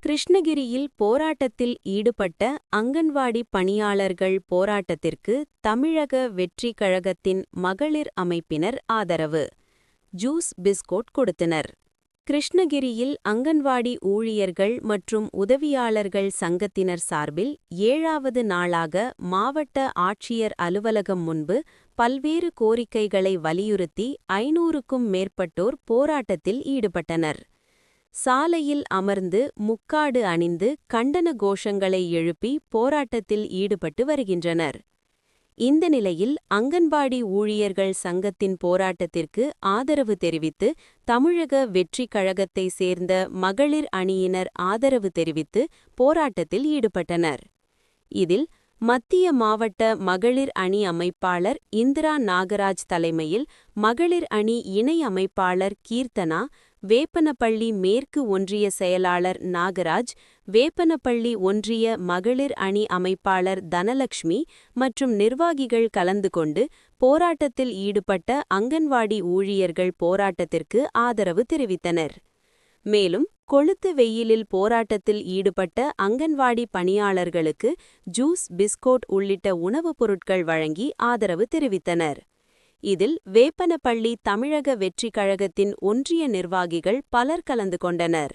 கிருஷ்ணகிரியில் போராட்டத்தில் ஈடுபட்ட அங்கன்வாடி பணியாளர்கள் போராட்டத்திற்கு தமிழக வெற்றிக் கழகத்தின் மகளிர் அமைப்பினர் ஆதரவு. ஜூஸ் பிஸ்கோட் கொடுத்தனர். கிருஷ்ணகிரியில் அங்கன்வாடி ஊழியர்கள் மற்றும் உதவியாளர்கள் சங்கத்தினர் சார்பில் 7வது நாளாக மாவட்ட ஆட்சியர் அலுவலகம் முன்பு பல்வேறு கோரிக்கைகளை வலியுறுத்தி 500க்கும் மேற்பட்டோர் போராட்டத்தில் ஈடுபட்டனர். சாலையில் அமர்ந்து முக்காடு அணிந்து கண்டன கோஷங்களை எழுப்பி போராட்டத்தில் ஈடுபட்டு வருகின்றனர். இந்த நிலையில் அங்கன்வாடி ஊழியர்கள் சங்கத்தின் போராட்டத்திற்கு ஆதரவு தெரிவித்து தமிழக வெற்றிக் கழகத்தை சேர்ந்த மகளிர் அணியினர் ஆதரவு தெரிவித்து போராட்டத்தில் ஈடுபட்டனர். இதில் மத்திய மாவட்ட மகளிர் அணி அமைப்பாளர் இந்திரா நாகராஜ் தலைமையில் மகளிர் அணி இணை அமைப்பாளர் கீர்த்தனா, வேப்பனப்பள்ளி மேற்கு ஒன்றிய செயலாளர் நாகராஜ், வேப்பனப்பள்ளி ஒன்றிய மகளிர் அணி அமைப்பாளர் தனலட்சுமி மற்றும் நிர்வாகிகள் கலந்து கொண்டு போராட்டத்தில் ஈடுபட்ட அங்கன்வாடி ஊழியர்கள் போராட்டத்திற்கு ஆதரவு தெரிவித்தனர். மேலும் கொளுத்து வெயிலில் போராட்டத்தில் ஈடுபட்ட அங்கன்வாடி பணியாளர்களுக்கு ஜூஸ், பிஸ்கோட் உள்ளிட்ட உணவுப் பொருட்கள் வழங்கி ஆதரவு தெரிவித்தனர். இதில் வேப்பனப்பள்ளி தமிழக வெற்றிக் கழகத்தின் ஒன்றிய நிர்வாகிகள் பலர் கலந்து கொண்டனர்.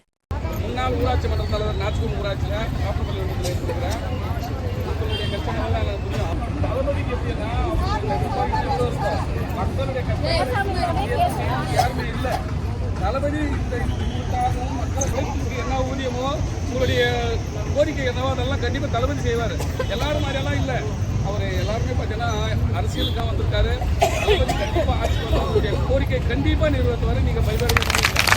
முன்னாள் ஊராட்சி மன்ற தலைவர் நாச்சிகுளம் ஊராட்சியில் காப்பப்பள்ளி ஒன்றியத்தில் இருக்கிறேன். மக்களுடைய கஷ்டங்கள்லாம் எனக்கு புரியும். தளபதிக்கு எப்படின்னா மக்களுடைய கஷ்டம் யாருமே இல்லை. தளபதி இதுக்காகவும் மக்களை வைப்புக்கு என்ன ஊதியமோ உங்களுடைய கோரிக்கை என்னவோ அதெல்லாம் கண்டிப்பாக தளபதி செய்வார். எல்லாரும் மாதிரியெல்லாம் இல்லை. அவர் எல்லாருமே பார்த்தீங்கன்னா அரசியலுக்காக வந்திருக்காரு. தளபதி கண்டிப்பாக ஆட்சி அவருடைய கோரிக்கை கண்டிப்பாக நிறைவேற்றுவார். நீங்கள் பயன்படுத்த